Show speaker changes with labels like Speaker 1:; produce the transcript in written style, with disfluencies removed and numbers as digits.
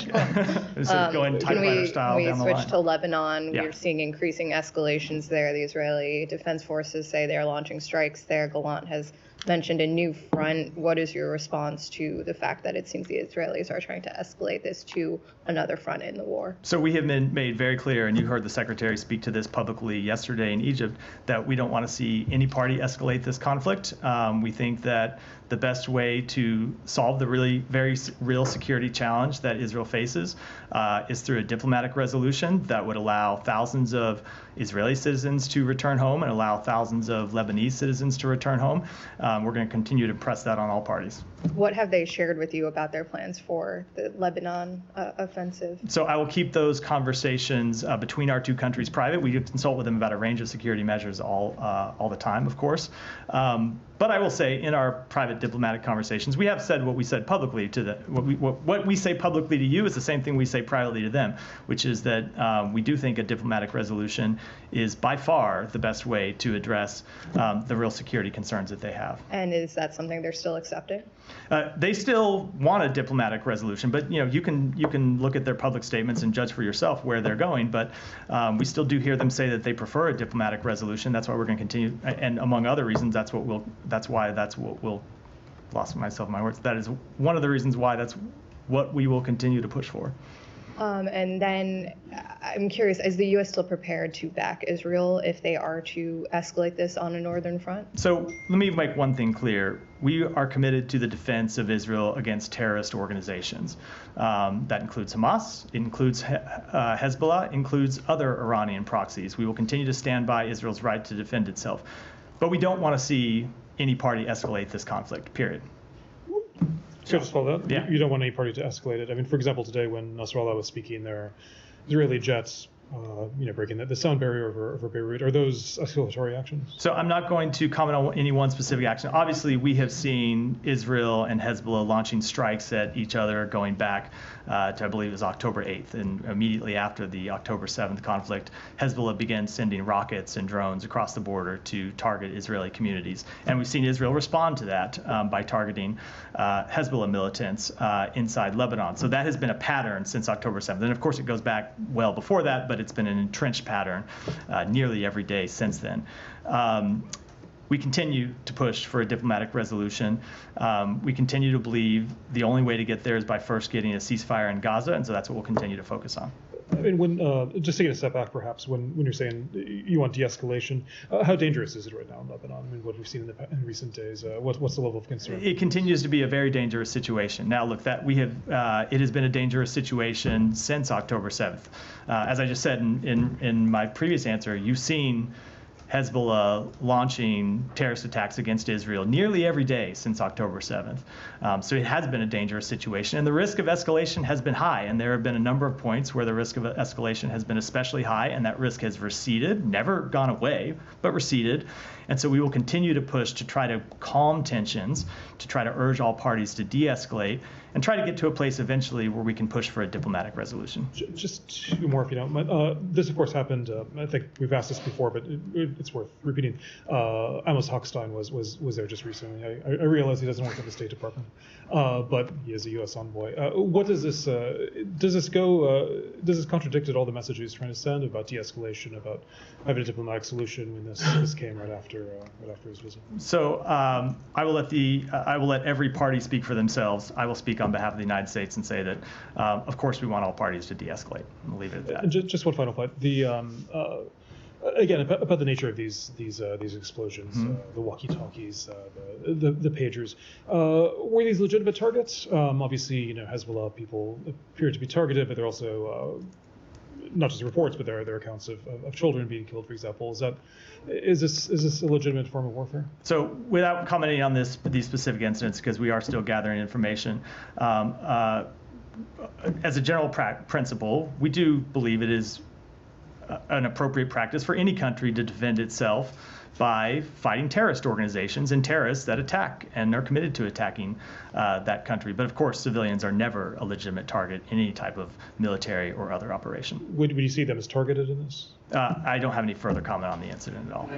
Speaker 1: Going typewriter style down the line.
Speaker 2: Can we switch to Lebanon?
Speaker 1: Yeah.
Speaker 2: We're seeing increasing escalations there. The Israeli Defense Forces say they're launching strikes there. Gallant has mentioned a new front. What is your response to the fact that it seems the Israelis are trying to escalate this to another front in the war?
Speaker 1: So we have been made very clear, and you heard the Secretary speak to this publicly yesterday in Egypt, that we don't want to see any party escalate this conflict. We think that the best way to solve the really very real security challenge that Israel faces is through a diplomatic resolution that would allow thousands of Israeli citizens to return home and allow thousands of Lebanese citizens to return home. We're going to continue to press that on all parties.
Speaker 2: What have they shared with you about their plans for the Lebanon offensive?
Speaker 1: So I will keep those conversations between our two countries private. We consult with them about a range of security measures all the time, of course. But I will say, in our private diplomatic conversations, we have said what we said publicly to what we say publicly to you is the same thing we say privately to them, which is that we do think a diplomatic resolution is by far the best way to address the real security concerns that they have.
Speaker 2: And is that something they're still accepting?
Speaker 1: They still want a diplomatic resolution, but you can look at their public statements and judge for yourself where they're going. But we still do hear them say that they prefer a diplomatic resolution. That's why we're going to continue, and among other reasons, that's what we'll lost myself in my words. That is one of the reasons why that's what we will continue to push for.
Speaker 2: And then I'm curious, is the U.S. still prepared to back Israel if they are to escalate this on a northern front?
Speaker 1: So let me make one thing clear. We are committed to the defense of Israel against terrorist organizations. That includes Hamas, it includes Hezbollah, includes other Iranian proxies. We will continue to stand by Israel's right to defend itself. But we don't want to see any party escalate this conflict, period.
Speaker 3: Could I just follow that?
Speaker 1: Yeah.
Speaker 3: You don't want any party to escalate it. I mean, for example, today when Nasrallah was speaking, there are Israeli jets, breaking the sound barrier over Beirut. Are those escalatory actions?
Speaker 1: So I'm not going to comment on any one specific action. Obviously, we have seen Israel and Hezbollah launching strikes at each other going back to, I believe it was October 8th. And immediately after the October 7th conflict, Hezbollah began sending rockets and drones across the border to target Israeli communities. And we've seen Israel respond to that by targeting Hezbollah militants inside Lebanon. So that has been a pattern since October 7th. And of course, it goes back well before that, but it's been an entrenched pattern nearly every day since then. We continue to push for a diplomatic resolution. We continue to believe the only way to get there is by first getting a ceasefire in Gaza, and so that's what we'll continue to focus on.
Speaker 3: I mean, when just taking a step back, perhaps, when you're saying you want de-escalation, how dangerous is it right now in Lebanon? I mean, what we've seen in recent days, what's the level of concern?
Speaker 1: It continues to be a very dangerous situation. Now, look, that it has been a dangerous situation since October 7th. As I just said in my previous answer, you've seen Hezbollah launching terrorist attacks against Israel nearly every day since October 7th. So it has been a dangerous situation, and the risk of escalation has been high, and there have been a number of points where the risk of escalation has been especially high, and that risk has receded, never gone away, but receded. And so we will continue to push to try to calm tensions, to try to urge all parties to de-escalate, and try to get to a place eventually where we can push for a diplomatic resolution.
Speaker 3: Just two more, if you don't mind. This, of course, happened. I think we've asked this before, but it's worth repeating. Amos Hochstein was there just recently. I realize he doesn't work at the State Department, but he is a U.S. envoy. What does this does this contradict at all the message he's trying to send about de-escalation, about having a diplomatic solution when this came right after his visit?
Speaker 1: So I will let every party speak for themselves. I will speak on behalf of the United States and say that, of course, we want all parties to de-escalate. We'll leave it at that.
Speaker 3: And just one final point. Again, about the nature of these explosions, the walkie-talkies, the pagers, were these legitimate targets? Obviously, Hezbollah people appear to be targeted, but they're also not just reports, but there are accounts of children being killed, for example. Is this a legitimate form of warfare?
Speaker 1: So, without commenting on these specific incidents, because we are still gathering information, as a general principle, we do believe it is an appropriate practice for any country to defend itself by fighting terrorist organizations and terrorists that attack and are committed to attacking that country. But of course, civilians are never a legitimate target in any type of military or other operation.
Speaker 3: Would you see them as targeted in this?
Speaker 1: I don't have any further comment on the incident at all.